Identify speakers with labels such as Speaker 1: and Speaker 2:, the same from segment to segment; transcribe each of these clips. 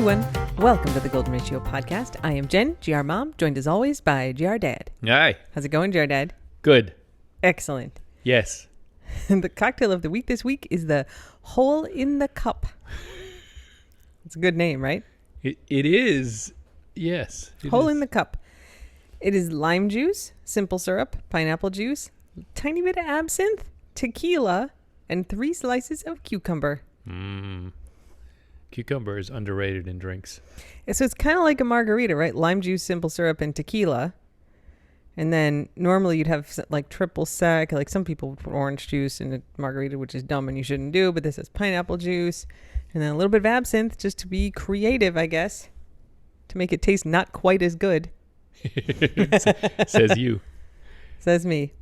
Speaker 1: everyone. Welcome to the Golden Ratio Podcast. I am Jen, GR Mom, joined as always by GR Dad.
Speaker 2: Hi.
Speaker 1: How's it going, GR Dad?
Speaker 2: Good.
Speaker 1: Excellent.
Speaker 2: Yes.
Speaker 1: The cocktail of the week this week is the Hole in the Cup. It's a good name, right?
Speaker 2: It is. Yes.
Speaker 1: Hole in the Cup. It is lime juice, simple syrup, pineapple juice, tiny bit of absinthe, tequila, and 3 slices of cucumber.
Speaker 2: Cucumber is underrated in drinks.
Speaker 1: So it's kind of like a margarita, right? Lime juice, simple syrup, and tequila. And then normally you'd have like triple sec, like some people would put orange juice in a margarita, which is dumb and you shouldn't do, but this is pineapple juice. And then a little bit of absinthe just to be creative, I guess, to make it taste not quite as good.
Speaker 2: Says you.
Speaker 1: Says me.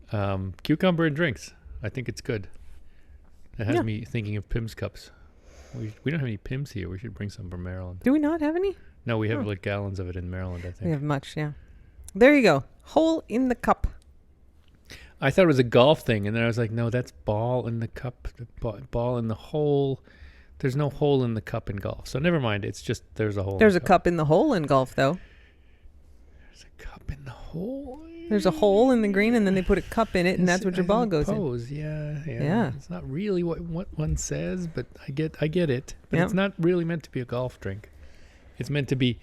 Speaker 2: Cucumber in drinks. I think it's good. It has me thinking of Pim's cups. We don't have any Pims here. We should bring some from Maryland.
Speaker 1: Do we not have any?
Speaker 2: No, we have like gallons of it in Maryland, I think.
Speaker 1: We have much, yeah. There you go. Hole in the cup.
Speaker 2: I thought it was a golf thing, and then I was like, no, that's ball in the cup. Ball in the hole. There's no hole in the cup in golf. So never mind. It's just there's a hole.
Speaker 1: There's a cup in the hole in golf, though.
Speaker 2: There's a cup in the hole.
Speaker 1: There's a hole in the green, and then they put a cup in it, and that's what your ball goes in.
Speaker 2: Yeah. It's not really what one says, but I get it. But it's not really meant to be a golf drink. It's meant to be.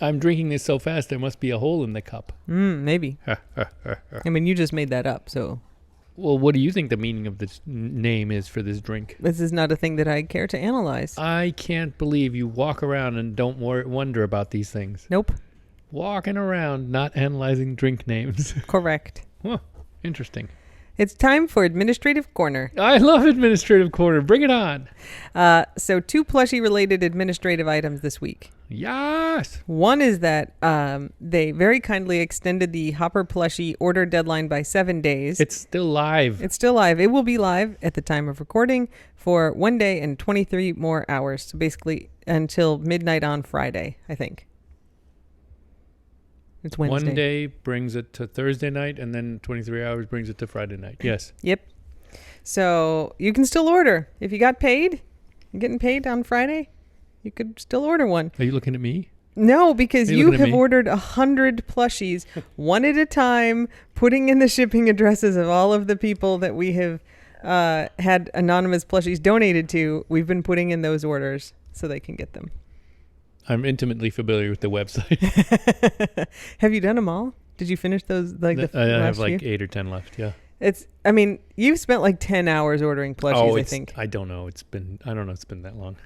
Speaker 2: I'm drinking this so fast, there must be a hole in the cup.
Speaker 1: Maybe. I mean, you just made that up, so.
Speaker 2: Well, what do you think the meaning of this name is for this drink?
Speaker 1: This is not a thing that I care to analyze.
Speaker 2: I can't believe you walk around and don't wonder about these things.
Speaker 1: Nope.
Speaker 2: Walking around, not analyzing drink names.
Speaker 1: Correct.
Speaker 2: Huh, interesting.
Speaker 1: It's time for Administrative Corner.
Speaker 2: I love Administrative Corner. Bring it on.
Speaker 1: So 2 plushie-related administrative items this week.
Speaker 2: Yes.
Speaker 1: One is that they very kindly extended the Hopper plushie order deadline by 7 days.
Speaker 2: It's still live.
Speaker 1: It's still live. It will be live at the time of recording for 1 day and 23 more hours. So basically until midnight on Friday, I think. It's Wednesday.
Speaker 2: 1 day brings it to Thursday night, and then 23 hours brings it to Friday night. Yes.
Speaker 1: Yep. So you can still order. If you got paid, you're getting paid on Friday, you could still order one.
Speaker 2: Are you looking at me?
Speaker 1: No, because you have ordered 100 plushies, one at a time, putting in the shipping addresses of all of the people that we have had anonymous plushies donated to. We've been putting in those orders so they can get them.
Speaker 2: I'm intimately familiar with the website.
Speaker 1: Have you done them all? Did you finish those? I
Speaker 2: have like 8 or 10 left. Yeah.
Speaker 1: You've spent like 10 hours ordering plushies, I think.
Speaker 2: I don't know. It's been that long.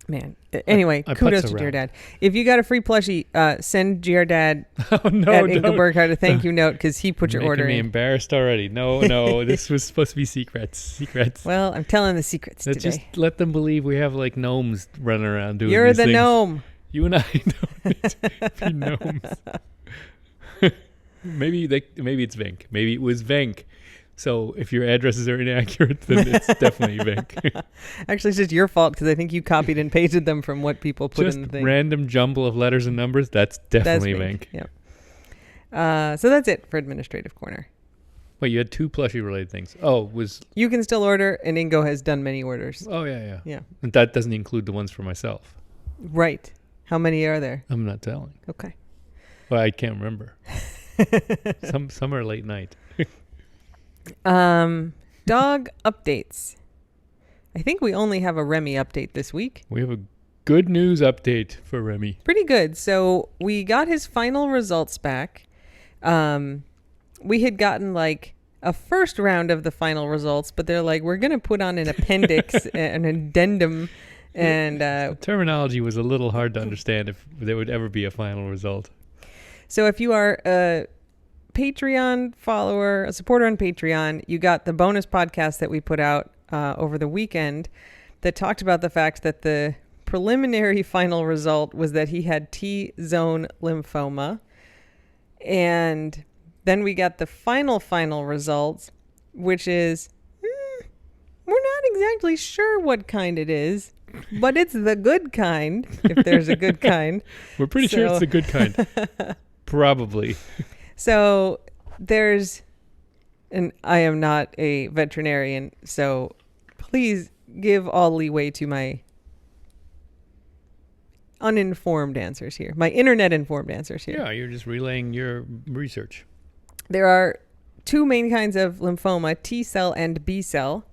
Speaker 1: Man. Anyway, kudos to GR Dad. If you got a free plushie, send GR Dad at Ingo Burkhardt a thank you note because he put your order in.
Speaker 2: Making me embarrassed already. No, this was supposed to be secrets.
Speaker 1: Well, I'm telling the secrets today.
Speaker 2: Just let them believe we have like gnomes running around doing
Speaker 1: You're
Speaker 2: these things.
Speaker 1: You're the gnome.
Speaker 2: You and I don't need to be gnomes. Maybe it's Venk. Maybe it was Venk. So if your addresses are inaccurate, then it's definitely Venk.
Speaker 1: Actually, it's just your fault because I think you copied and pasted them from what people put in the thing.
Speaker 2: Just random jumble of letters and numbers. That's definitely Venk.
Speaker 1: Yeah. So that's it for Administrative Corner.
Speaker 2: Wait, you had 2 plushie-related things. You
Speaker 1: can still order, and Ingo has done many orders.
Speaker 2: Oh, yeah. And that doesn't include the ones for myself.
Speaker 1: Right. How many are there?
Speaker 2: I'm not telling.
Speaker 1: Okay.
Speaker 2: Well, I can't remember. Some are late night.
Speaker 1: Dog updates. I think we only have a Remy update this week.
Speaker 2: We have a good news update for Remy.
Speaker 1: Pretty good. So we got his final results back. We had gotten like a first round of the final results, but they're like, we're going to put on an appendix, an addendum. And
Speaker 2: the terminology was a little hard to understand if there would ever be a final result.
Speaker 1: So if you are a Patreon follower, a supporter on Patreon, you got the bonus podcast that we put out over the weekend that talked about the fact that the preliminary final result was that he had T-zone lymphoma. And then we got the final results, which is, we're not exactly sure what kind it is. But it's the good kind, if there's a good kind.
Speaker 2: We're pretty sure it's the good kind. Probably.
Speaker 1: So and I am not a veterinarian, so please give all leeway to my uninformed answers here, my internet informed answers here.
Speaker 2: Yeah, you're just relaying your research.
Speaker 1: There are two main kinds of lymphoma, T cell and B cell.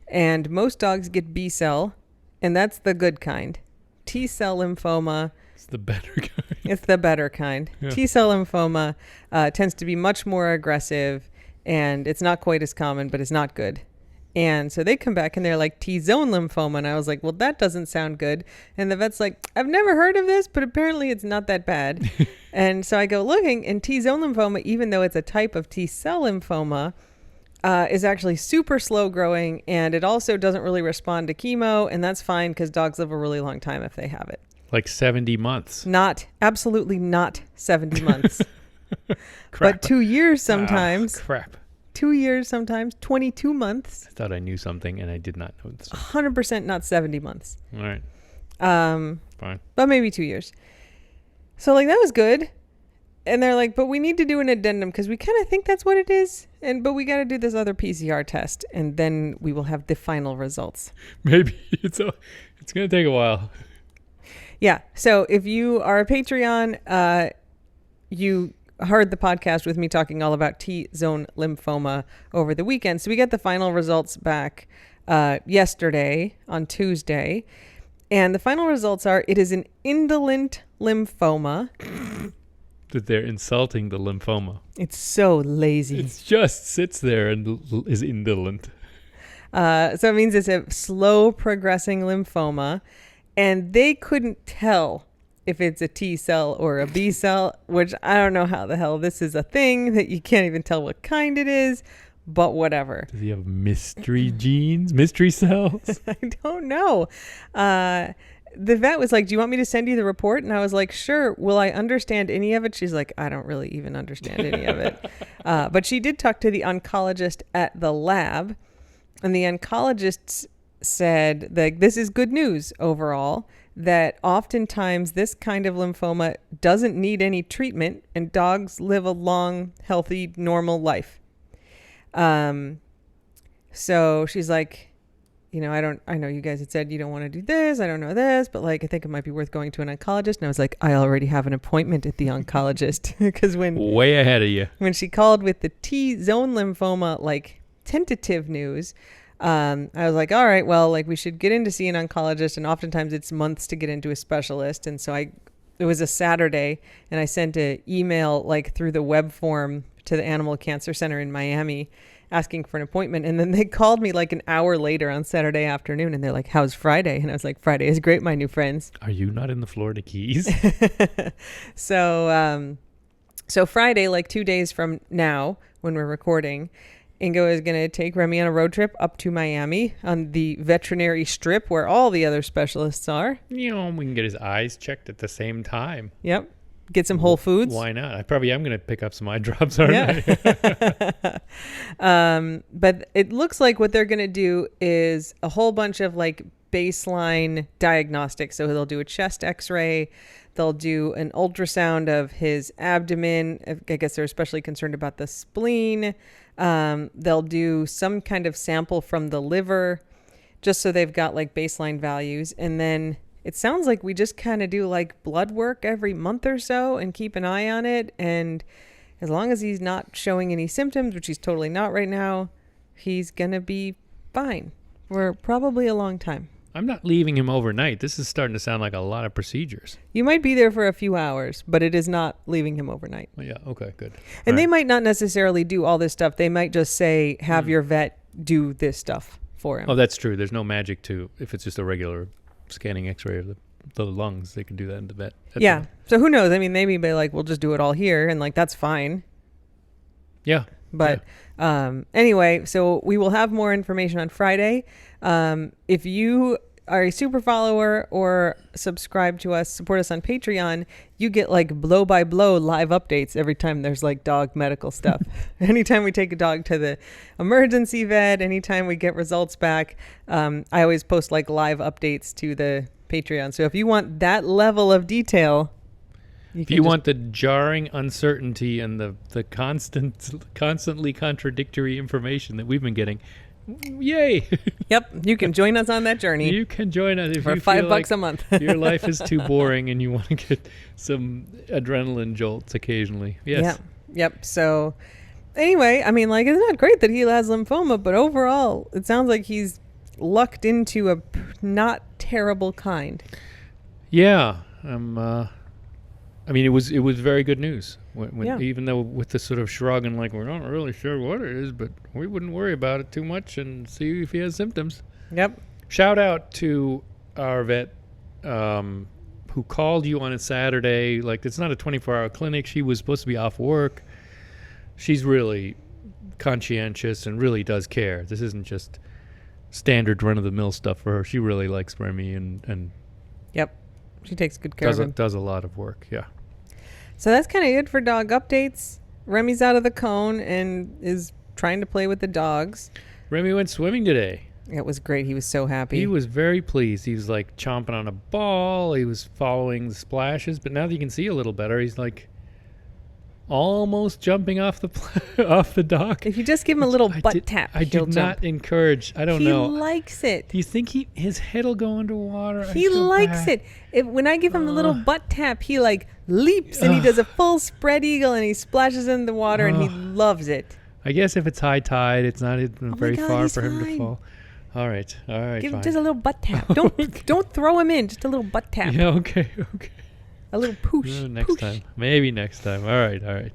Speaker 1: And most dogs get B cell, and that's the good kind. T cell lymphoma.
Speaker 2: It's the better kind.
Speaker 1: It's the better kind.
Speaker 2: Yeah.
Speaker 1: T cell lymphoma tends to be much more aggressive, and it's not quite as common, but it's not good. And so they come back and they're like T zone lymphoma. And I was like, well, that doesn't sound good. And the vet's like, I've never heard of this, but apparently it's not that bad. And so I go looking, and T zone lymphoma, even though it's a type of T cell lymphoma, is actually super slow growing, and it also doesn't really respond to chemo, and that's fine because dogs live a really long time if they have it.
Speaker 2: Like 70 months.
Speaker 1: Absolutely not 70 months.
Speaker 2: Crap.
Speaker 1: But 2 years sometimes.
Speaker 2: Crap.
Speaker 1: 2 years sometimes. 22 months.
Speaker 2: I thought I knew something, and I did not know this.
Speaker 1: 100% not 70 months.
Speaker 2: All right. Fine.
Speaker 1: But maybe 2 years. So like that was good. And they're like, but we need to do an addendum because we kind of think that's what it is. But we got to do this other PCR test, and then we will have the final results.
Speaker 2: Maybe it's going to take a while.
Speaker 1: Yeah. So if you are a Patreon, you heard the podcast with me talking all about T-zone lymphoma over the weekend. So we got the final results back yesterday on Tuesday. And the final results are, it is an indolent lymphoma.
Speaker 2: That they're insulting the lymphoma.
Speaker 1: It's so lazy.
Speaker 2: It just sits there and is indolent.
Speaker 1: So it means it's a slow progressing lymphoma. And they couldn't tell if it's a T cell or a B cell, which I don't know how the hell this is a thing that you can't even tell what kind it is, but whatever.
Speaker 2: Does he have mystery genes, mystery cells?
Speaker 1: I don't know. The vet was like, do you want me to send you the report? And I was like, sure. Will I understand any of it? She's like, I don't really even understand any of it. But she did talk to the oncologist at the lab, and the oncologist said that this is good news overall, that oftentimes this kind of lymphoma doesn't need any treatment, and dogs live a long, healthy, normal life. So she's like, you know, I know you guys had said you don't want to do this. I don't know this, but like, I think it might be worth going to an oncologist. And I was like, I already have an appointment at the oncologist. Because
Speaker 2: way ahead of you.
Speaker 1: When she called with the T-zone lymphoma, like tentative news, I was like, all right, well, like we should get in to see an oncologist. And oftentimes it's months to get into a specialist. And so it was a Saturday, and I sent an email like through the web form to the Animal Cancer Center in Miami asking for an appointment. And then they called me like an hour later on Saturday afternoon, and they're like, how's Friday? And I was like, Friday is great, my new friends.
Speaker 2: Are you not in the Florida Keys?
Speaker 1: So Friday, like 2 days from now when we're recording, Ingo is going to take Remy on a road trip up to Miami on the veterinary strip where all the other specialists are.
Speaker 2: You know, we can get his eyes checked at the same time.
Speaker 1: Yep. Get some Whole Foods.
Speaker 2: Why not? I probably am going to pick up some eye drops, aren't
Speaker 1: I? But it looks like what they're going to do is a whole bunch of like baseline diagnostics. So they'll do a chest x-ray. They'll do an ultrasound of his abdomen. I guess they're especially concerned about the spleen. They'll do some kind of sample from the liver just so they've got like baseline values. And then it sounds like we just kind of do like blood work every month or so and keep an eye on it. And as long as he's not showing any symptoms, which he's totally not right now, he's going to be fine for probably a long time.
Speaker 2: I'm not leaving him overnight. This is starting to sound like a lot of procedures.
Speaker 1: You might be there for a few hours, but it is not leaving him overnight.
Speaker 2: Well, yeah, okay, good.
Speaker 1: And they might not necessarily do all this stuff. They might just say, have your vet do this stuff for him.
Speaker 2: Oh, that's true. There's no magic to, if it's just a regular scanning x-ray of the lungs, they can do that in the vet.
Speaker 1: Yeah. So who knows? I mean, maybe they like, we'll just do it all here, and like, that's fine.
Speaker 2: Yeah.
Speaker 1: But anyway, so we will have more information on Friday. If you are a super follower or subscribe to us, support us on Patreon, you get like blow by blow live updates every time there's like dog medical stuff. Anytime we take a dog to the emergency vet, anytime we get results back, I always post like live updates to the Patreon. So if you want that level of detail,
Speaker 2: if you want the jarring uncertainty and the constantly contradictory information that we've been getting, Yay!
Speaker 1: Yep, you can join us on that journey.
Speaker 2: You can join us if
Speaker 1: for
Speaker 2: you feel
Speaker 1: $5
Speaker 2: like
Speaker 1: a month.
Speaker 2: your life is too boring and you want to get some adrenaline jolts occasionally. Yes.
Speaker 1: Yep. So anyway, I mean, like, it's not great that he has lymphoma, but overall, it sounds like he's lucked into a not terrible kind.
Speaker 2: Yeah. I mean, it was very good news. When even though with the sort of shrug and like, we're not really sure what it is, but we wouldn't worry about it too much and see if he has symptoms.
Speaker 1: Yep.
Speaker 2: Shout out to our vet who called you on a Saturday. Like, it's not a 24-hour clinic. She was supposed to be off work. She's really conscientious and really does care. This isn't just standard run-of-the-mill stuff for her. She really likes Remy and
Speaker 1: Yep. She takes good care of him.
Speaker 2: Does a lot of work, yeah.
Speaker 1: So that's kind of it for dog updates. Remy's out of the cone and is trying to play with the dogs.
Speaker 2: Remy went swimming today.
Speaker 1: It was great. He was so happy.
Speaker 2: He was very pleased. He was like chomping on a ball. He was following the splashes. But now that you can see a little better, he's like almost jumping off the off the dock.
Speaker 1: If you just give him a little butt tap,
Speaker 2: I
Speaker 1: he'll
Speaker 2: did
Speaker 1: jump.
Speaker 2: not encourage. I don't
Speaker 1: He
Speaker 2: know.
Speaker 1: likes it.
Speaker 2: Do you think his head will go underwater?
Speaker 1: He likes it. When I give him the little butt tap, he like leaps and he does a full spread eagle and he splashes in the water and he loves it.
Speaker 2: I guess if it's high tide, it's not very far for him
Speaker 1: fine.
Speaker 2: to fall. All right.
Speaker 1: Give him
Speaker 2: fine.
Speaker 1: just a little butt tap. Don't throw him in. Just a little butt tap.
Speaker 2: Yeah. Okay.
Speaker 1: A little poosh.
Speaker 2: Next
Speaker 1: poosh.
Speaker 2: time. Maybe next time. All right.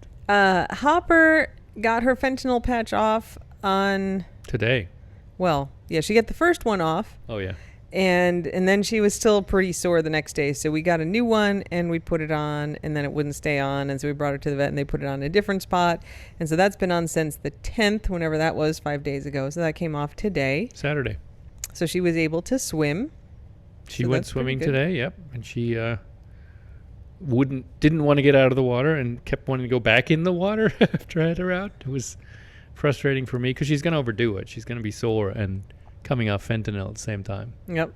Speaker 1: Hopper got her fentanyl patch off on
Speaker 2: Today.
Speaker 1: Well, yeah, she got the first one off.
Speaker 2: Oh yeah.
Speaker 1: And then she was still pretty sore the next day. So we got a new one and we put it on and then it wouldn't stay on. And so we brought her to the vet and they put it on a different spot. And so that's been on since the 10th, whenever that was, 5 days ago. So that came off today.
Speaker 2: Saturday.
Speaker 1: So she was able to swim.
Speaker 2: She
Speaker 1: So
Speaker 2: went
Speaker 1: that's pretty
Speaker 2: swimming
Speaker 1: good.
Speaker 2: today, yep. And she didn't want to get out of the water and kept wanting to go back in the water after I had her out. It was frustrating for me because she's going to overdo it. She's going to be sore and coming off fentanyl at the same time.
Speaker 1: Yep.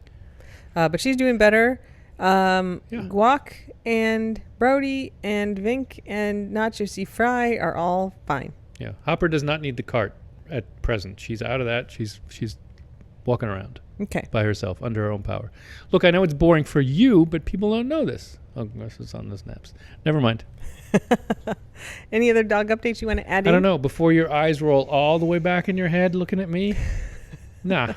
Speaker 1: But she's doing better. Guac and Brody and Vink and Nacho C. Fry are all fine.
Speaker 2: Yeah. Hopper does not need the cart at present. She's out of that. She's walking around
Speaker 1: Okay.
Speaker 2: by herself under her own power. Look, I know it's boring for you, but people don't know this. Oh, this is on the snaps. Never mind.
Speaker 1: Any other dog updates you want to add in?
Speaker 2: I don't know. Before your eyes roll all the way back in your head looking at me? Nah.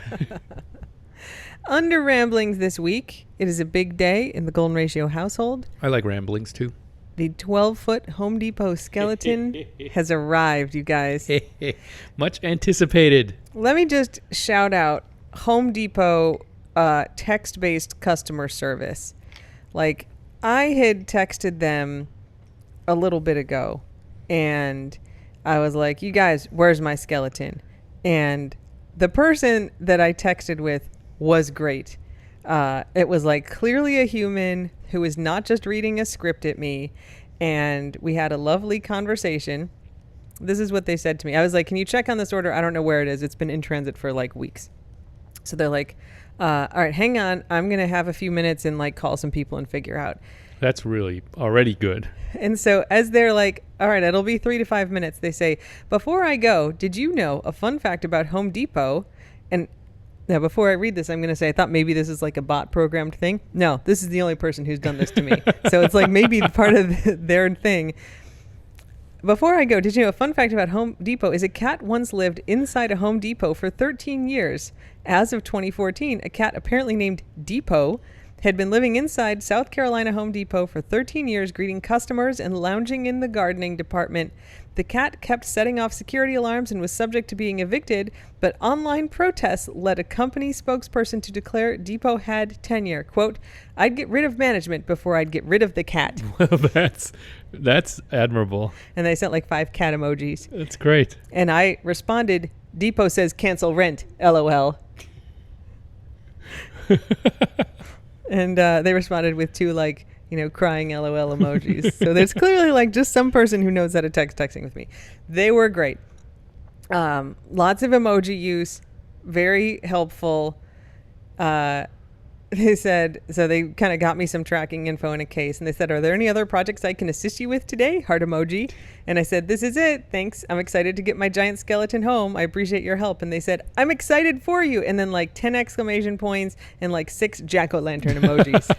Speaker 1: Under ramblings this week, it is a big day in the Golden Ratio household.
Speaker 2: I like ramblings too.
Speaker 1: The 12-foot Home Depot skeleton has arrived, you guys.
Speaker 2: Much anticipated.
Speaker 1: Let me just shout out Home Depot text-based customer service. Like, I had texted them a little bit ago, and I was like, you guys, where's my skeleton? And the person that I texted with was great. It was like clearly a human who was not just reading a script at me, and we had a lovely conversation. This is what they said to me. I was like, can you check on this order? I don't know where it is. It's been in transit for like weeks. So they're like, all right, hang on. I'm going to have a few minutes and like call some people and figure out.
Speaker 2: That's really already good.
Speaker 1: And so as they're like, all right, it'll be 3 to 5 minutes, they say, before I go, did you know a fun fact about Home Depot? And now before I read this, I'm going to say, I thought maybe this is like a bot programmed thing. No, this is the only person who's done this to me. So it's like maybe part of their thing. Before I go, did you know a fun fact about Home Depot is a cat once lived inside a Home Depot for 13 years. As of 2014, a cat apparently named Depot had been living inside South Carolina Home Depot for 13 years, greeting customers and lounging in the gardening department. The cat kept setting off security alarms and was subject to being evicted, but online protests led a company spokesperson to declare Depot had tenure. Quote, I'd get rid of management before I'd get rid of the cat.
Speaker 2: Well, that's admirable.
Speaker 1: And they sent like 5 cat emojis.
Speaker 2: That's great.
Speaker 1: And I responded, Depot says cancel rent, LOL. And they responded with 2 like, you know, crying LOL emojis. So there's clearly like just some person who knows how to texting with me. They were great. Lots of emoji use, very helpful. they said, so they kind of got me some tracking info in a case, and they said, are there any other projects I can assist you with today? Heart emoji. And I said, this is it. Thanks. I'm excited to get my giant skeleton home. I appreciate your help. And they said, I'm excited for you. And then like 10 exclamation points and like 6 jack-o'-lantern emojis.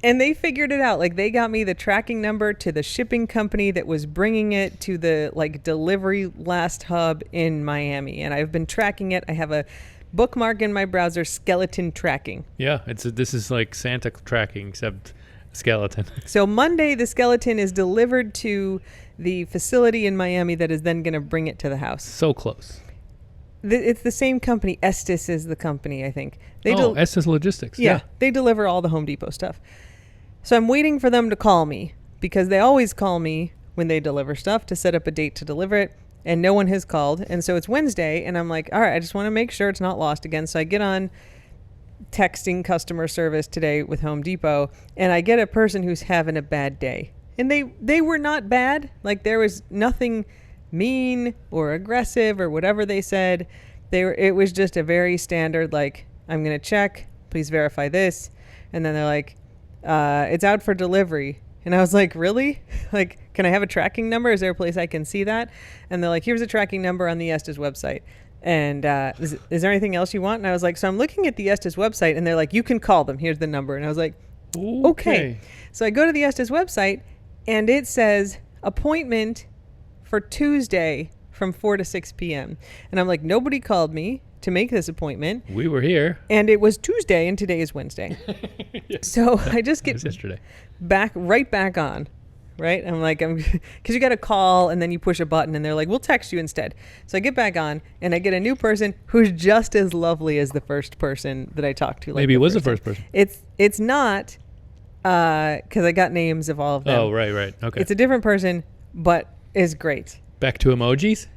Speaker 1: And they figured it out. Like, they got me the tracking number to the shipping company that was bringing it to the like delivery last hub in Miami. And I've been tracking it. I have a bookmark in my browser, skeleton tracking.
Speaker 2: Yeah, this is like Santa tracking, except skeleton.
Speaker 1: So Monday, the skeleton is delivered to the facility in Miami that is then going to bring it to the house.
Speaker 2: So close.
Speaker 1: It's the same company. Estes is the company, I think.
Speaker 2: Estes Logistics. Yeah.
Speaker 1: They deliver all the Home Depot stuff. So I'm waiting for them to call me, because they always call me when they deliver stuff to set up a date to deliver it, and no one has called. And so it's Wednesday, and I'm like, all right, I just want to make sure it's not lost again. So I get on texting customer service today with Home Depot, and I get a person who's having a bad day. And they were not bad. Like, there was nothing mean or aggressive or whatever they said. It was just a very standard, like, I'm going to check, please verify this. And then they're like, it's out for delivery. And I was like, really? Like, can I have a tracking number? Is there a place I can see that? And they're like, here's a tracking number on the Estes website. And is there anything else you want? And I was like, so I'm looking at the Estes website, and they're like, you can call them. Here's the number. And I was like, okay. So I go to the Estes website, and it says appointment for Tuesday from 4 to 6 p.m. And I'm like, nobody called me to make this appointment.
Speaker 2: We were here.
Speaker 1: And it was Tuesday, and today is Wednesday.
Speaker 2: Yes.
Speaker 1: So I just get
Speaker 2: yesterday.
Speaker 1: right back on. Right? I'm like, because you got to call, and then you push a button, and they're like, we'll text you instead. So I get back on, and I get a new person who's just as lovely as the first person that I talked to.
Speaker 2: Maybe it was the first person.
Speaker 1: It's not, because I got names of all of them.
Speaker 2: Oh, right. Okay.
Speaker 1: It's a different person, but is great.
Speaker 2: Back to emojis?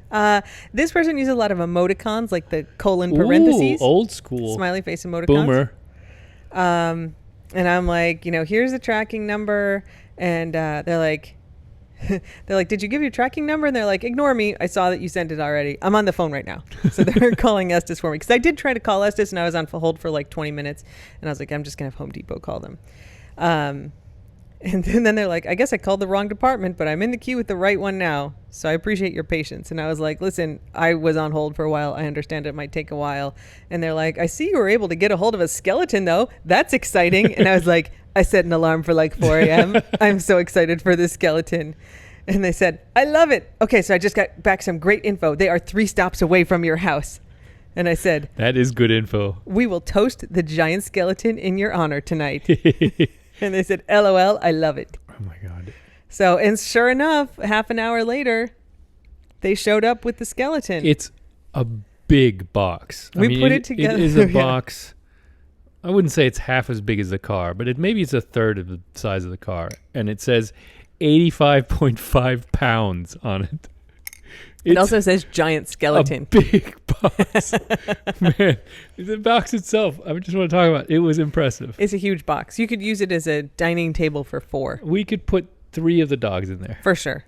Speaker 1: This person uses a lot of emoticons, like the colon parentheses.
Speaker 2: Ooh, old school.
Speaker 1: Smiley face emoticons.
Speaker 2: Boomer.
Speaker 1: And I'm like, here's the tracking number. And they're like, did you give your tracking number? And they're like, ignore me. I saw that you sent it already. I'm on the phone right now. So they're calling Estes for me. Because I did try to call Estes, and I was on hold for like 20 minutes. And I was like, I'm just going to have Home Depot call them. And then they're like, I guess I called the wrong department, but I'm in the queue with the right one now. So I appreciate your patience. And I was like, listen, I was on hold for a while. I understand it might take a while. And they're like, I see you were able to get a hold of a skeleton, though. That's exciting. And I was like, I set an alarm for like 4 a.m. I'm so excited for this skeleton. And they said, I love it. Okay, so I just got back some great info. They are 3 stops away from your house. And I said,
Speaker 2: that is good info.
Speaker 1: We will toast the giant skeleton in your honor tonight. And they said, LOL, I love it.
Speaker 2: Oh, my God.
Speaker 1: So, and sure enough, half an hour later, they showed up with the skeleton.
Speaker 2: It's a big box.
Speaker 1: We put it together.
Speaker 2: It is a box. I wouldn't say it's half as big as the car, but maybe it's a third of the size of the car. And it says 85.5 pounds on it.
Speaker 1: It also says giant skeleton.
Speaker 2: A big box. Man, the box itself, I just want to talk about it. It was impressive.
Speaker 1: It's a huge box. You could use it as a dining table for 4.
Speaker 2: We could put 3 of the dogs in there.
Speaker 1: For sure.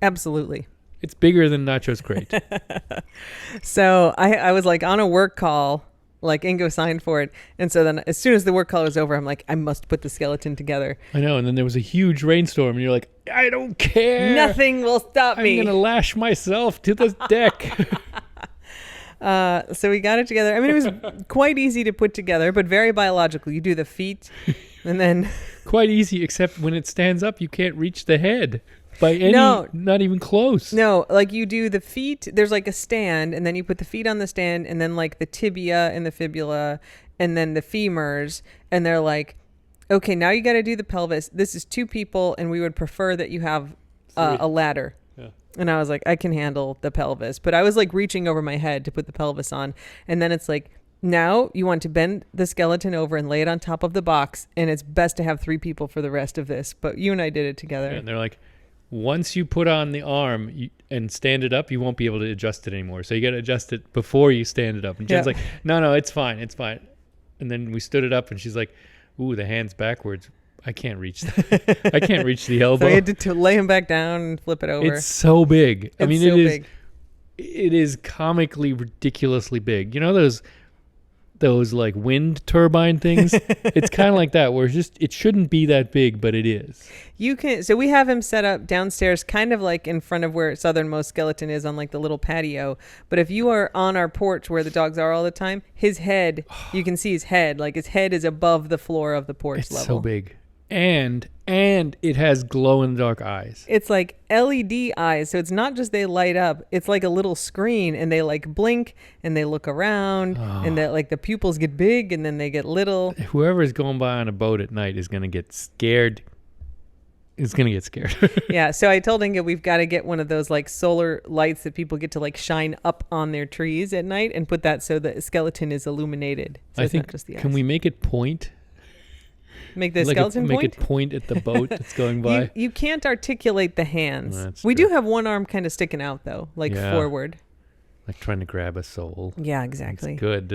Speaker 1: Absolutely.
Speaker 2: It's bigger than Nacho's crate.
Speaker 1: So I was like on a work call, like Ingo signed for it. And so then as soon as the work call was over, I'm like, I must put the skeleton together.
Speaker 2: I know. And then there was a huge rainstorm, and you're like, I don't care.
Speaker 1: Nothing will stop me.
Speaker 2: I'm going to lash myself to the deck.
Speaker 1: So we got it together. I mean, it was quite easy to put together, but very biological. You do the feet, and then...
Speaker 2: Quite easy, except when it stands up, you can't reach the head. Not even close.
Speaker 1: No, like you do the feet, there's like a stand, and then you put the feet on the stand, and then like the tibia and the fibula, and then the femurs, and they're like, okay, now you got to do the pelvis. This is 2 people, and we would prefer that you have a ladder.
Speaker 2: Yeah.
Speaker 1: And I was like, I can handle the pelvis. But I was like reaching over my head to put the pelvis on. And then it's like, now you want to bend the skeleton over and lay it on top of the box, and it's best to have 3 people for the rest of this. But you and I did it together.
Speaker 2: Yeah, and they're like, once you put on the arm and stand it up, you won't be able to adjust it anymore. So you got to adjust it before you stand it up. And Jen's like, no, it's fine. It's fine. And then we stood it up, and she's like, ooh, the hand's backwards. I can't reach that. I can't reach the elbow.
Speaker 1: So you had to lay him back down and flip it over.
Speaker 2: It's so big.
Speaker 1: Big.
Speaker 2: It is comically ridiculously big. You know those those like wind turbine things. It's kind of like that, where it shouldn't be that big, but it is.
Speaker 1: So we have him set up downstairs, kind of like in front of where Southernmost Skeleton is on like the little patio. But if you are on our porch where the dogs are all the time, his head, you can see his head. Like his head is above the floor of the porch
Speaker 2: It's
Speaker 1: level.
Speaker 2: so big. And it has glow-in-the-dark eyes.
Speaker 1: It's like LED eyes, so it's not just they light up. It's like a little screen, and they like blink, and they look around, and that like the pupils get big, and then they get little.
Speaker 2: Whoever is going by on a boat at night is going to get scared. Is going to get scared.
Speaker 1: Yeah, so I told Ingo we've got to get one of those like solar lights that people get to like shine up on their trees at night, and put that so the skeleton is illuminated. So
Speaker 2: I think, can we make it point?
Speaker 1: Make the skeleton point?
Speaker 2: Make it point at the boat that's going by.
Speaker 1: You can't articulate the hands.
Speaker 2: That's
Speaker 1: we
Speaker 2: true.
Speaker 1: do have one arm kind of sticking out though, like forward.
Speaker 2: Like trying to grab a soul.
Speaker 1: Yeah, exactly.
Speaker 2: It's good.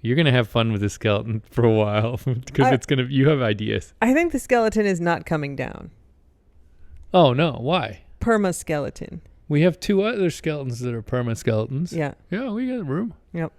Speaker 2: You're going to have fun with the skeleton for a while because you have ideas.
Speaker 1: I think the skeleton is not coming down.
Speaker 2: Oh, no. Why?
Speaker 1: Perma-skeleton.
Speaker 2: We have 2 other skeletons that are perma-skeletons.
Speaker 1: Yeah.
Speaker 2: Yeah, we got room.
Speaker 1: Yep.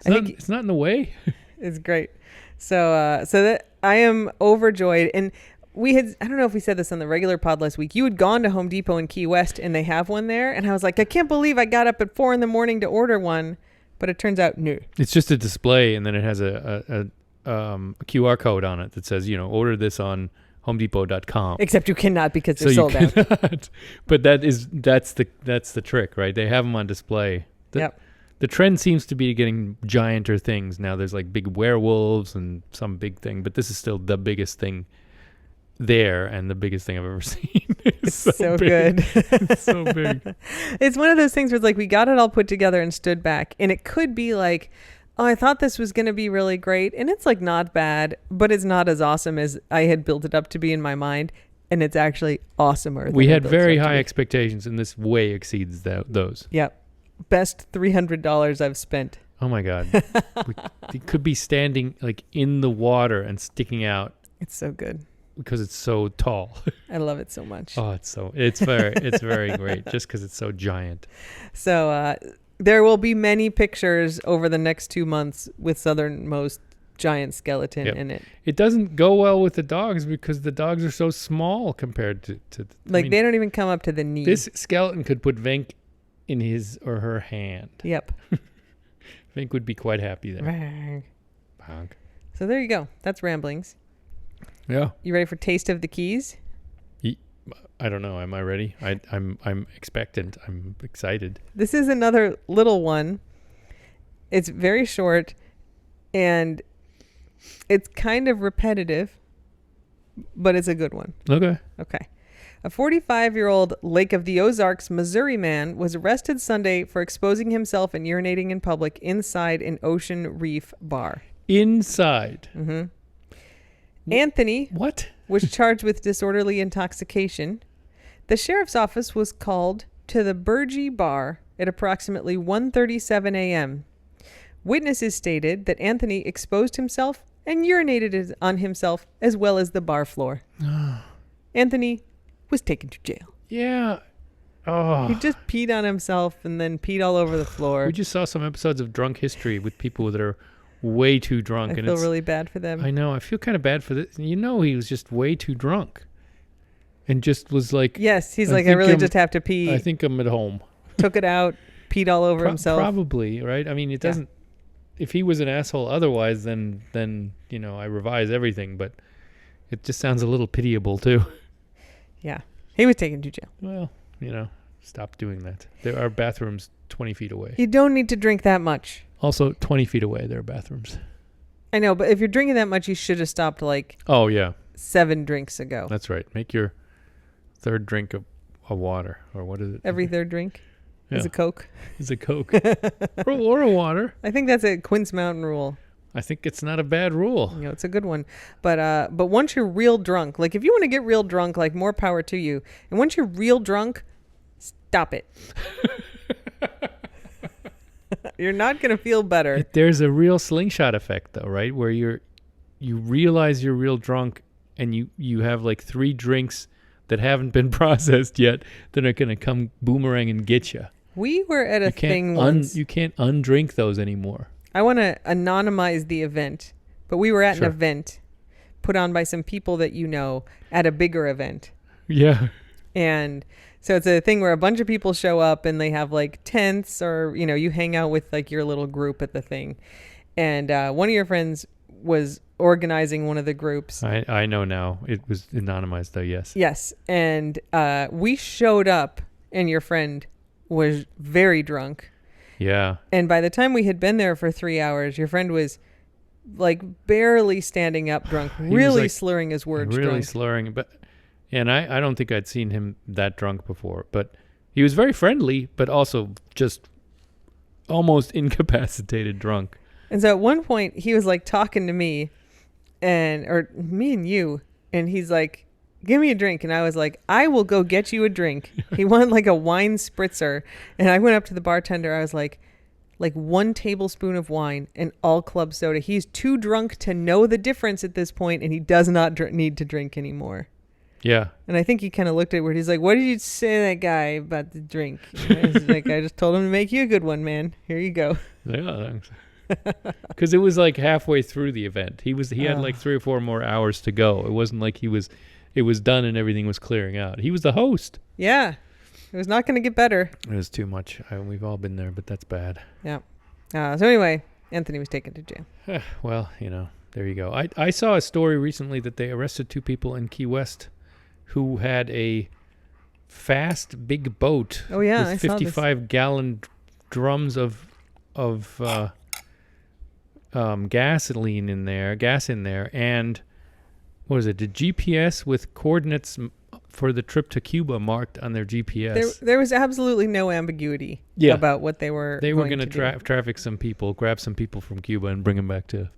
Speaker 2: It's not in the way.
Speaker 1: It's great. So that I am overjoyed. And I don't know if we said this on the regular pod last week. You had gone to Home Depot in Key West and they have one there. And I was like, I can't believe I got up at 4 a.m. to order one. But it turns out, no.
Speaker 2: It's just a display, and then it has a QR code on it that says, order this on HomeDepot.com.
Speaker 1: Except you cannot because they're sold out.
Speaker 2: But that's the trick, right? They have them on display.
Speaker 1: Yep.
Speaker 2: The trend seems to be getting gianter things. Now there's like big werewolves and some big thing, but this is still the biggest thing there and the biggest thing I've ever seen.
Speaker 1: It's so good.
Speaker 2: It's so big.
Speaker 1: It's one of those things where it's like we got it all put together and stood back, and it could be like, oh, I thought this was going to be really great, and it's like not bad, but it's not as awesome as I had built it up to be in my mind, and it's actually awesomer.
Speaker 2: We had very high expectations, and this way exceeds those.
Speaker 1: Yep. Best $300 I've spent.
Speaker 2: Oh my God. It could be standing like in the water and sticking out.
Speaker 1: It's so good.
Speaker 2: Because it's so tall.
Speaker 1: I love it so much.
Speaker 2: Oh, it's very great just because it's so giant.
Speaker 1: So there will be many pictures over the next 2 months with Southernmost giant skeleton in it.
Speaker 2: It doesn't go well with the dogs because the dogs are so small compared to
Speaker 1: they don't even come up to the knee.
Speaker 2: This skeleton could put Venk in his or her hand.
Speaker 1: Yep.
Speaker 2: Venk would be quite happy there. Bonk.
Speaker 1: So there you go. That's Ramblings.
Speaker 2: Yeah.
Speaker 1: You ready for Taste of the Keys?
Speaker 2: I don't know. Am I ready? I'm expectant. I'm excited.
Speaker 1: This is another little one. It's very short, and it's kind of repetitive, but it's a good one.
Speaker 2: Okay.
Speaker 1: A 45-year-old Lake of the Ozarks, Missouri man was arrested Sunday for exposing himself and urinating in public inside an Ocean Reef bar.
Speaker 2: Inside?
Speaker 1: Mm-hmm. Anthony was charged with disorderly intoxication. The sheriff's office was called to the Burgee Bar at approximately 1:37 a.m. Witnesses stated that Anthony exposed himself and urinated on himself as well as the bar floor. Anthony was taken to jail.
Speaker 2: Yeah. Oh.
Speaker 1: He just peed on himself and then peed all over the floor.
Speaker 2: We just saw some episodes of Drunk History with people that are way too drunk.
Speaker 1: I feel really bad for them.
Speaker 2: I know. I feel kind of bad for this. He was just way too drunk. And just was like...
Speaker 1: Yes, he's like, I really just have to pee.
Speaker 2: I think I'm at home.
Speaker 1: Took it out, peed all over himself.
Speaker 2: Probably, right? I mean, it doesn't... If he was an asshole otherwise, then I revise everything. But it just sounds a little pitiable, too.
Speaker 1: Yeah. He was taken to jail.
Speaker 2: Well, stop doing that. There are bathrooms 20 feet away.
Speaker 1: You don't need to drink that much.
Speaker 2: Also, 20 feet away, there are bathrooms.
Speaker 1: I know, but if you're drinking that much, you should have stopped like...
Speaker 2: Oh, yeah.
Speaker 1: 7 drinks ago.
Speaker 2: That's right. Make your third drink of water. Or what is it?
Speaker 1: Every third drink is a Coke.
Speaker 2: Is a Coke. or a water.
Speaker 1: I think that's a Quince Mountain rule.
Speaker 2: I think it's not a bad rule.
Speaker 1: It's a good one. But once you're real drunk, like if you want to get real drunk, like more power to you. And once you're real drunk, stop it. You're not going to feel better.
Speaker 2: There's a real slingshot effect though, right? Where you realize you're real drunk and you have like 3 drinks that haven't been processed yet that are going to come boomerang and get you.
Speaker 1: We were at a thing once.
Speaker 2: You can't undrink those anymore.
Speaker 1: I want to anonymize the event, but we were at an event put on by some people that you know at a bigger event.
Speaker 2: Yeah.
Speaker 1: And so it's a thing where a bunch of people show up and they have like tents, or, you know, you hang out with like your little group at the thing. And one of your friends was organizing one of the groups.
Speaker 2: I know now. It was anonymized though, yes.
Speaker 1: Yes. And we showed up and your friend was very drunk.
Speaker 2: Yeah.
Speaker 1: And by the time we had been there for 3 hours, your friend was like barely standing up drunk, really like, slurring his words
Speaker 2: really
Speaker 1: drunk.
Speaker 2: slurring. And I don't think I'd seen him that drunk before, but he was very friendly, but also just almost incapacitated drunk.
Speaker 1: And so at one point he was like talking to me or me and you, and he's like, give me a drink. And I was like, I will go get you a drink. He wanted like a wine spritzer. And I went up to the bartender. I was like 1 tablespoon of wine and all club soda. He's too drunk to know the difference at this point, and he does not need to drink anymore.
Speaker 2: Yeah.
Speaker 1: And I think he kind of looked at where he's like, what did you say to that guy about the drink? I was like, I just told him to make you a good one, man. Here you go.
Speaker 2: Yeah, thanks. Because it was like halfway through the event. He had like 3 or 4 more hours to go. It wasn't like it was done and everything was clearing out. He was the host.
Speaker 1: Yeah. It was not going to get better.
Speaker 2: It was too much. We've all been there, but that's bad.
Speaker 1: Yeah. So anyway, Anthony was taken to jail.
Speaker 2: Well, you know, there you go. I saw a story recently that they arrested 2 people in Key West who had a fast big boat.
Speaker 1: Oh yeah,
Speaker 2: with 55-gallon drums of gas in there, and what is it? The GPS with coordinates for the trip to Cuba marked on their GPS.
Speaker 1: There was absolutely no ambiguity about what they were.
Speaker 2: They were going to traffic some people, grab some people from Cuba, and bring them back to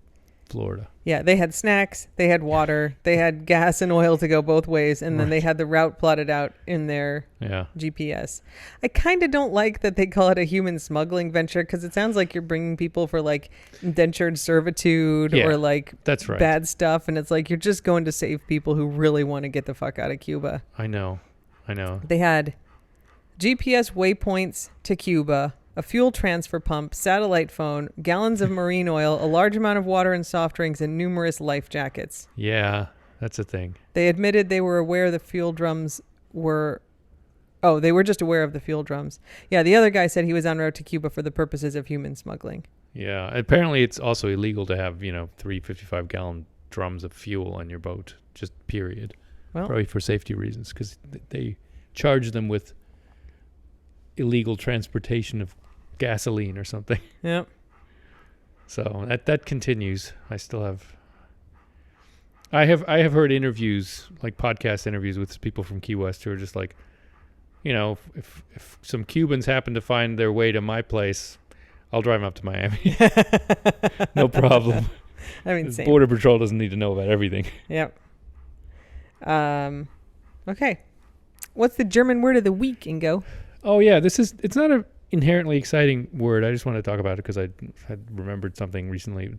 Speaker 2: Florida.
Speaker 1: Yeah, they had snacks, they had water, they had gas and oil to go both ways, and then they had the route plotted out in their GPS. I kind of don't like that they call it a human smuggling venture, because it sounds like you're bringing people for like indentured servitude or like
Speaker 2: that's right.
Speaker 1: bad stuff, and it's like you're just going to save people who really want to get the fuck out of Cuba.
Speaker 2: I know.
Speaker 1: They had GPS waypoints to Cuba, a fuel transfer pump, satellite phone, gallons of marine oil, a large amount of water and soft drinks, and numerous life jackets.
Speaker 2: Yeah, that's a thing.
Speaker 1: They admitted they were aware the fuel drums were... Oh, they were just aware of the fuel drums. Yeah, the other guy said he was en route to Cuba for the purposes of human smuggling.
Speaker 2: Yeah, apparently it's also illegal to have, 3 55-gallon drums of fuel on your boat, just period. Well, probably for safety reasons, because they charge them with illegal transportation of gasoline or something.
Speaker 1: Yep.
Speaker 2: So that continues. I have heard interviews, like podcast interviews with people from Key West who are just like, if some Cubans happen to find their way to my place, I'll drive them up to Miami. No problem.
Speaker 1: I mean, same.
Speaker 2: Border Patrol doesn't need to know about everything.
Speaker 1: Yep. Okay. What's the German word of the week, Ingo?
Speaker 2: Oh yeah, it's not an inherently exciting word. I just want to talk about it because I had remembered something recently.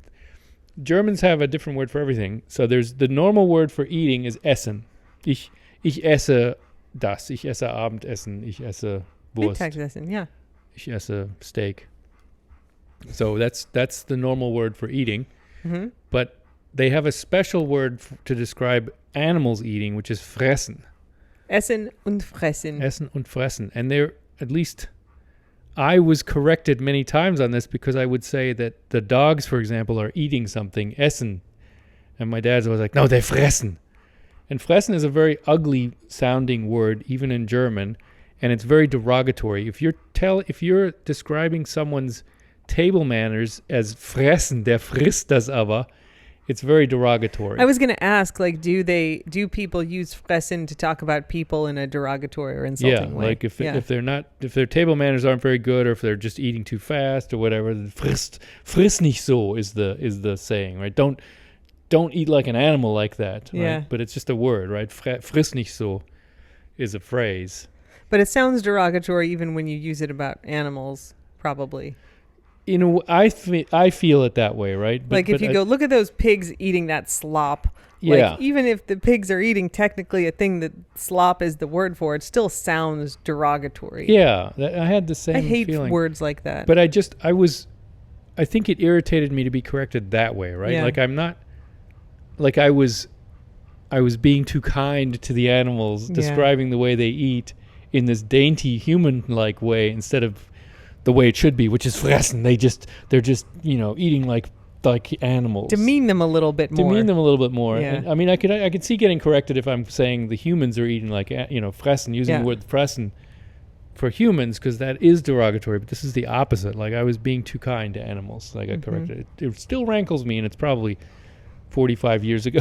Speaker 2: Germans have a different word for everything. So there's the normal word for eating is essen. Ich esse das. Ich esse Abendessen. Ich esse Wurst.
Speaker 1: Mittagessen, yeah.
Speaker 2: Ich esse steak. So that's the normal word for eating.
Speaker 1: Mm-hmm.
Speaker 2: But they have a special word to describe animals eating, which is fressen.
Speaker 1: Essen und fressen.
Speaker 2: Essen und fressen. And they're, at least I was corrected many times on this, because I would say that the dogs, for example, are eating something, essen. And my dad was like, no, they fressen. And fressen is a very ugly sounding word, even in German. And it's very derogatory. If you're describing someone's table manners as fressen, der frisst das aber, it's very derogatory.
Speaker 1: I was going to ask, like, do people use fressen to talk about people in a derogatory or insulting way?
Speaker 2: Like if their table manners aren't very good, or if they're just eating too fast or whatever, friss nicht so is the saying, right? Don't eat like an animal like that, right?
Speaker 1: Yeah.
Speaker 2: But it's just a word, right? Friss nicht so is a phrase.
Speaker 1: But it sounds derogatory even when you use it about animals, probably.
Speaker 2: I feel it that way, right?
Speaker 1: Like if you go, look at those pigs eating that slop.
Speaker 2: Yeah.
Speaker 1: Like even if the pigs are eating technically a thing that slop is the word for, it still sounds derogatory.
Speaker 2: Yeah, I had the same
Speaker 1: I hate
Speaker 2: feeling.
Speaker 1: words like that.
Speaker 2: But I think it irritated me to be corrected that way, right?
Speaker 1: Yeah.
Speaker 2: Like I'm not, like I was being too kind to the animals, describing the way they eat in this dainty human-like way instead of the way it should be, which is fressen. They're just eating like animals.
Speaker 1: Demean them a little bit more.
Speaker 2: Demean them a little bit more.
Speaker 1: Yeah.
Speaker 2: And, I mean, I could see getting corrected if I'm saying the humans are eating like fressen, using the word fressen for humans, because that is derogatory. But this is the opposite. Like I was being too kind to animals. I got corrected. It still rankles me, and it's probably 45 years ago.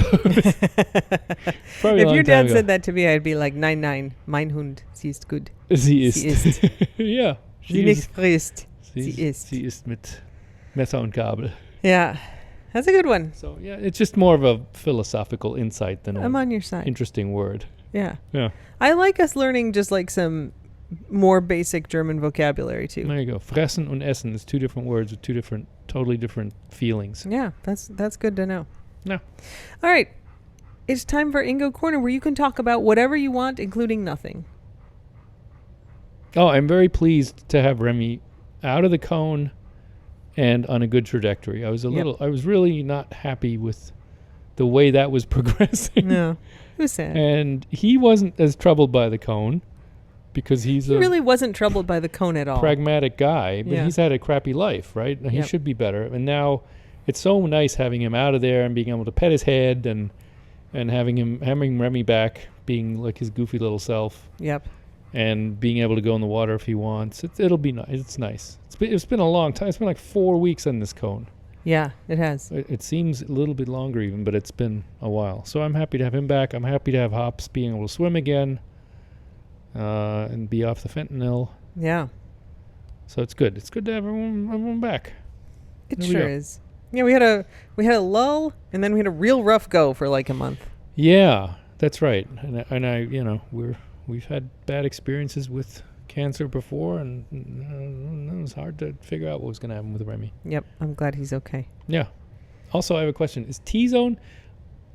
Speaker 2: Probably
Speaker 1: if your dad said that to me, I'd be like, nein, mein Hund, sie ist gut.
Speaker 2: Sie ist.
Speaker 1: Sie ist.
Speaker 2: Ja.
Speaker 1: Sie nicht frisst.
Speaker 2: Sie ist. Sie ist mit Messer und Gabel.
Speaker 1: Yeah. That's a good one.
Speaker 2: So, yeah, it's just more of a philosophical insight than
Speaker 1: I'm on your side.
Speaker 2: Interesting word.
Speaker 1: Yeah.
Speaker 2: Yeah.
Speaker 1: I like us learning just like some more basic German vocabulary too.
Speaker 2: There you go. Fressen und essen is two different words with totally different feelings.
Speaker 1: Yeah, that's good to know.
Speaker 2: No.
Speaker 1: All right. It's time for Ingo Corner, where you can talk about whatever you want, including nothing.
Speaker 2: Oh, I'm very pleased to have Remy out of the cone and on a good trajectory. I was really not happy with the way that was progressing.
Speaker 1: No. It was sad.
Speaker 2: And he wasn't as troubled by the cone because he
Speaker 1: really wasn't troubled by the cone at all.
Speaker 2: Pragmatic guy, but he's had a crappy life, right? He should be better. And now it's so nice having him out of there and being able to pet his head and having Remy back, being like his goofy little self.
Speaker 1: Yep.
Speaker 2: And being able to go in the water if he wants. It'll be nice. It's nice. It's been a long time. It's been like 4 weeks on this cone.
Speaker 1: Yeah, it has.
Speaker 2: It seems a little bit longer even, but it's been a while. So I'm happy to have him back. I'm happy to have Hops being able to swim again and be off the fentanyl.
Speaker 1: Yeah.
Speaker 2: So it's good. It's good to have everyone back.
Speaker 1: It sure is. Yeah, we had a lull, and then we had a real rough go for like a month.
Speaker 2: Yeah, that's right. And I we've had bad experiences with cancer before, and it was hard to figure out what was going to happen with Remy.
Speaker 1: Yep, I'm glad he's okay.
Speaker 2: Yeah. Also, I have a question. Is T-zone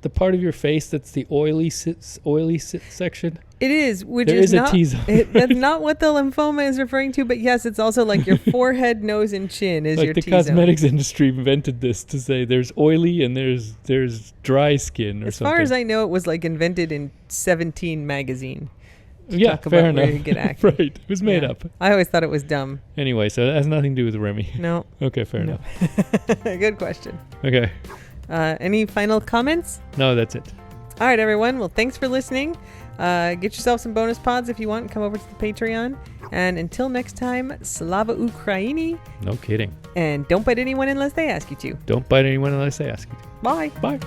Speaker 2: the part of your face that's the oily section?
Speaker 1: It is, which
Speaker 2: there
Speaker 1: is
Speaker 2: not, a T-zone.
Speaker 1: That's not what the lymphoma is referring to, but yes, it's also like your forehead, nose, and chin is
Speaker 2: like
Speaker 1: your
Speaker 2: the
Speaker 1: T-zone.
Speaker 2: Cosmetics industry invented this to say there's oily and there's dry skin or something.
Speaker 1: As far as I know, it was like invented in 17 magazine.
Speaker 2: Yeah, fair enough. Right, it was made up.
Speaker 1: I always thought it was dumb.
Speaker 2: Anyway, so it has nothing to do with Remy.
Speaker 1: No.
Speaker 2: Okay, fair enough.
Speaker 1: Good question.
Speaker 2: Okay.
Speaker 1: Any final comments?
Speaker 2: No, that's it.
Speaker 1: All right, everyone. Well, thanks for listening. Get yourself some bonus pods if you want. Come over to the Patreon. And until next time, Slava Ukraini.
Speaker 2: No kidding.
Speaker 1: And don't bite anyone unless they ask you to.
Speaker 2: Don't bite anyone unless they ask you to.
Speaker 1: Bye.
Speaker 2: Bye.